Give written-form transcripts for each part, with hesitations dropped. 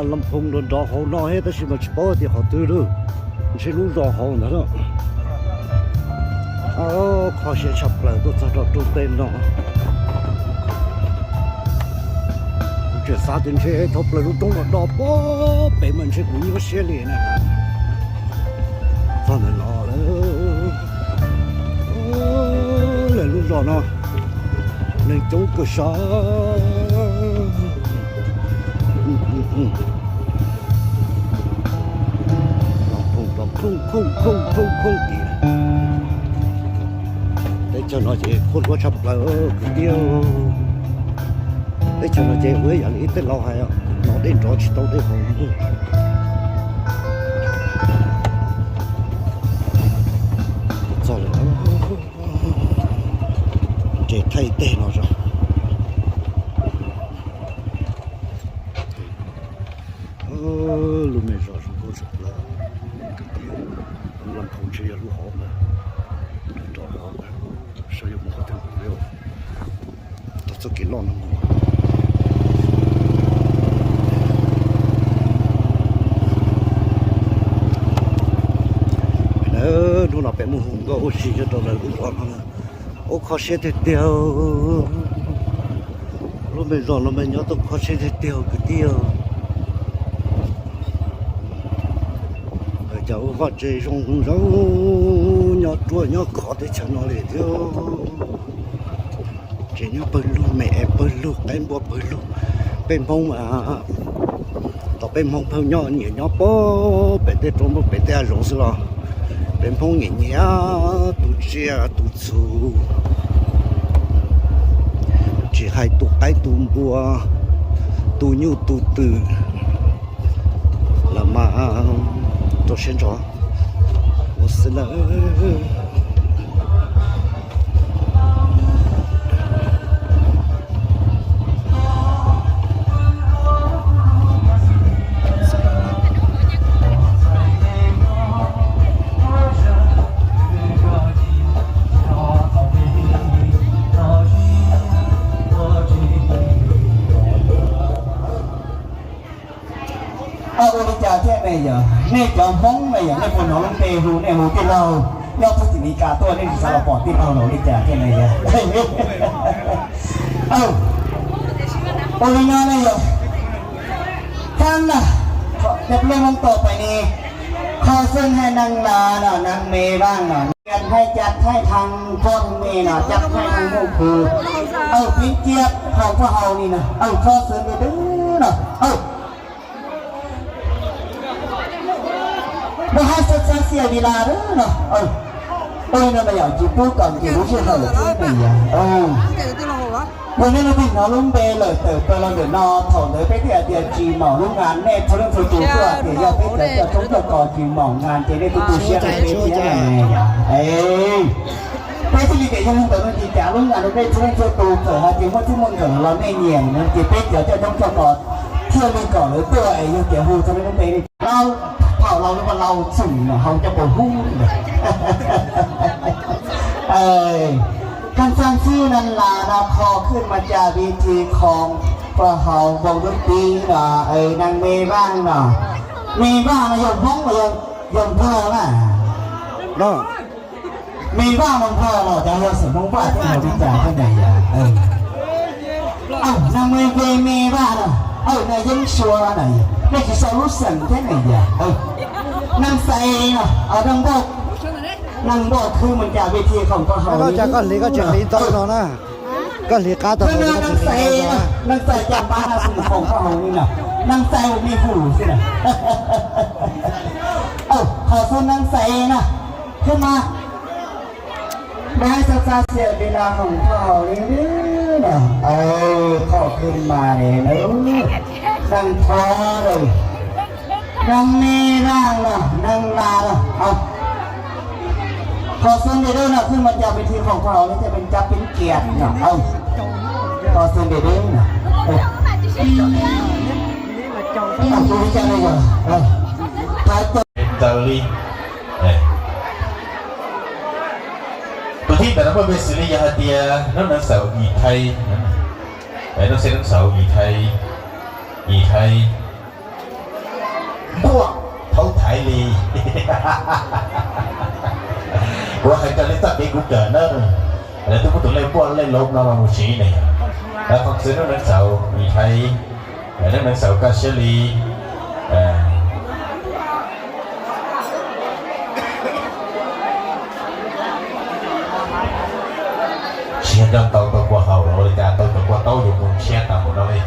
lâm phong đồn đỏ hậu nói hết, nhưng mà chỉ bảo thì họ từ đó, chỉ lúc đỏ hậu nữa đó. Khó sẽ chọc lại tôi cho nó trung tên đó. Chuyện xa đến thế thọc lại lúc trong đó bó, bé mình sẽ cũng như xe liền nè. Sao này lo lại lúc đó nó nên chống cơ sở. Không gì để cho nó chỉ khôn có chập là cái tiêu để cho nó chỉ với nhà lý tên lo hay à nó đến đó chỉ tao đến không rồi chỉ thay tên nó rồi lúc này rồi chúng tôi rất là làm không chỉ là lúc họ mà đó họ sử dụng một thứ liệu tôi sẽ kỹ lon nữa lúc nào phải mua hùng có oxy cho tôi là lúc đó ô khó sẽ được tiêu lúc bây giờ nó mới nhớ tôi khó sẽ được tiêu cái tiêu cháu có chơi rong rong nhỏ chua nhỏ khó để cho nó để tiêu chỉ nhớ bơi lu mẹ bơi lu em bố bơi lu bên phong mà tao bên phong phong nhỏ nhỉ nhỏ bố bên đây trong một bên đây rong rồi bên phong nhỉ nhỉ tụ chia tụ chú chỉ hai tụ cái tụ bùa tụ nhu tụ tử là mà tôi先走，我死了。นี่จอมพ้องเลยอย่างนี้คนหนองเตหูเนี่ยหูที่เรายอดผู้สินิกาตัวนี่สารปอดที่เราหนูนี่จ่าแค่ไหนเนี่ยเอ้าโอ้ยงานอะไรอยู่ท่านน่ะเด็กเรื่องมันต่อไปนี้ขอซึ่งให้นางนาเนาะนางเมย์บ้างเนาะกันให้จัดให้ทางพ่อทางเมย์เนาะจัดให้ทางลูกคือปิ้งเจี๊ยบของพวกเรานี่นะขอซึ่งไปดื้อเนาะไม่ให้สักเสียเวลาด้วยเนาะนั่นไม่อยากจีบก่อนจีบรู้เชื่อเขาหรือที่ไหนวันนี้เราพิจารณาลุ่มเบลเลยเติบโตเราเดือดนอนถอนเลยไปที่เดียจีหมองลูกงานแน่เขาเรื่องตัวตัวเพื่อเดี๋ยวยาไปจะชมตัวก่อนจีหมองงานจะได้ตัวตัวเชื่อในเรื่องนี้ไปที่ลีเดียยังคงเติมจีจ่าลูกงานเราได้ช่วยตัวตัวเกิดฮะจีว่าที่มึงเกิดเราไม่เงียบนะจีไปเดี๋ยวจะต้องตัวก่อนเที่ยวมีก่อนหรือตัวยังเกี่ยวหูจะไม่ต้องไปเราเราเรียกว่าเราสุ่มเขาจะปวดหูการสร้างชื่อนันลาเราพอขึ้นมาจากวิธีของพระเขาบอกดนตรีเนาะนางเมย์บ้างเนาะเมย์บ้างนะยมพ้องยมพ่อน่ะเนาะเมย์บ้างมันพ่อเราจะเราสมมติว่าที่เราวิจารณ์ที่ไหนนางเมย์บ้างเนาะนายยังชัวร์ไหนไม่ใช่สรุปสั่งแค่ไหนนางใส่เนาะนางบอกคือมันจากเวทีของพวกเขาก็จะก็เลยก็จะลีต่อเนาะนะก็เลยก้าวต่อเลยก็จะลีนางใส่จากบ้านของพวกเขานี่เนาะนางใส่มีผู้สินะขอโทษนางใส่นะขึ้นมาไม่ให้สักเสียเวลาของพวกเขานี่เนาะขอขึ้นมาเลยนะนางท้อเลยนางเมร่างเนาะนางลาเนาะขอเส้นเดือดนะขึ้นมาจากเวทีของเรานี่จะเป็นจับเป็นเกียรติเนาะขอเส้นเดือดนะตัวนี้จะอะไรวะท้ายตัวอิตาลีตัวที่แต่ละประเทศสิริยาเดียนั่นนักสาวอีไทยนั่นเส้นนักสาวอีไทย ม่วงเขาถ่ายลีว่าใครจะเล่นตัดเด็กกูเกิดนั่นแล้วทุกคนต้องเล่นพวกเล่นลบเรามาชี้เนี่ยแล้วของซื้อนักเสามีไทยแล้วนักเสากาเชลีเชียร์ดังเตาตัวกว่าเขาเราเลยการเตาตัวกว่าเตาอยู่บนเชียร์ตามหมดเลย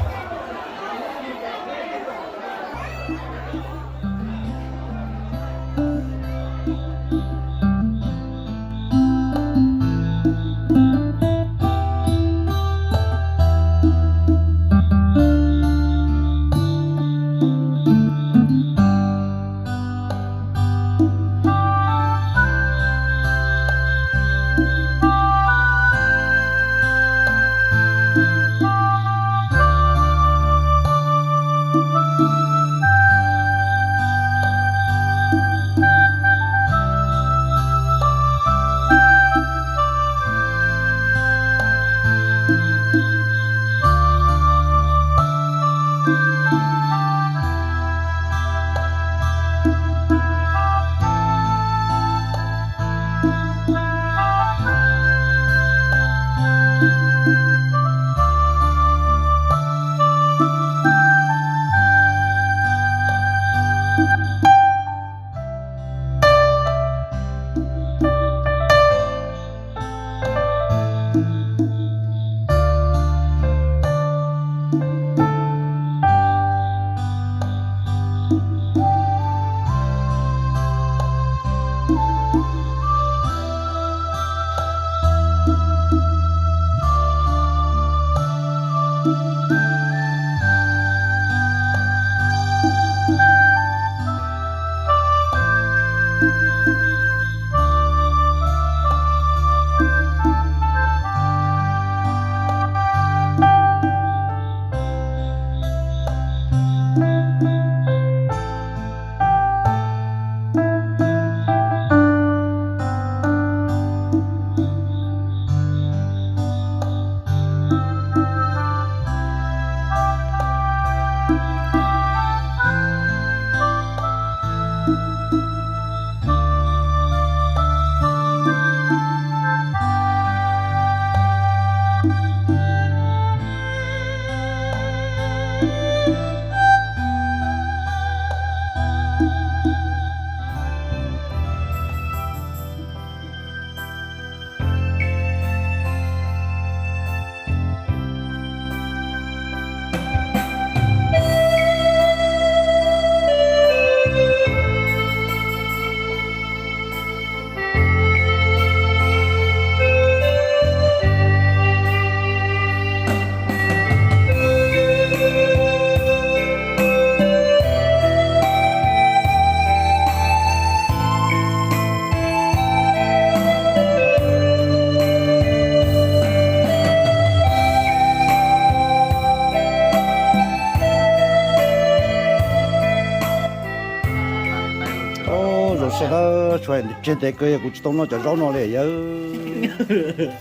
是他出来现在个估计到那就绕那来哟。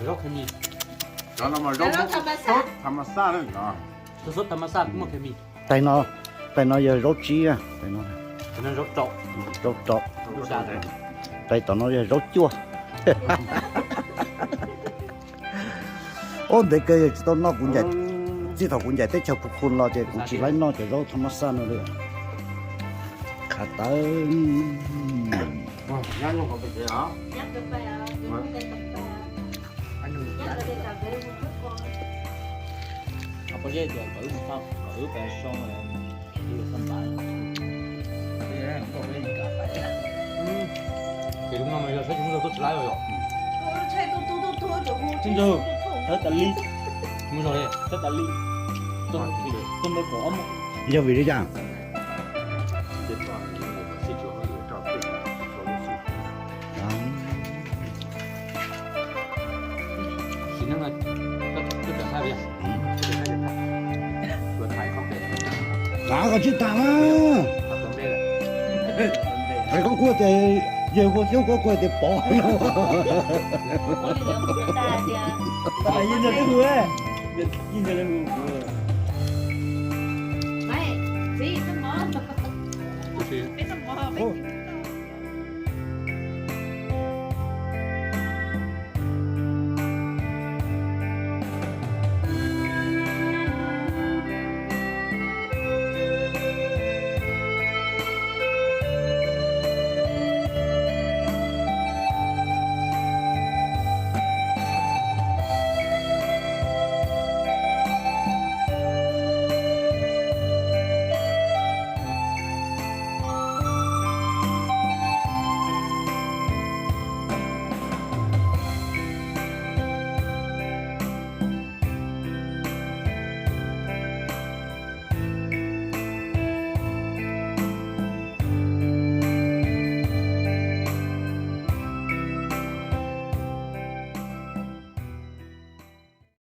绕开米，然后那么绕他们仨人啊，这是他们仨不开米，在那要绕鸡啊，在那可能绕找绕找，绕啥的，在到那要绕脚。哦，那个知道那姑娘，这头姑娘在叫不困了，这估计来那就绕他们仨那里。看到。哇，人家可不这样，不是就狗放狗白烧的，这个很白，这人我给你干白的，这种嘛要说中国都吃哪个哟？郑州，在大理，怎么说的？在大理，东北广嘛。你要为了讲。这段是九个有照片，说的是。是那个，这表态不？ตัวไทยเขาเป็น 哪个去打啊？ เขาต้องได้แหละ 还讲过的，有个过的包。印着这个哎，印着这个。没，这什么？就是对。没这么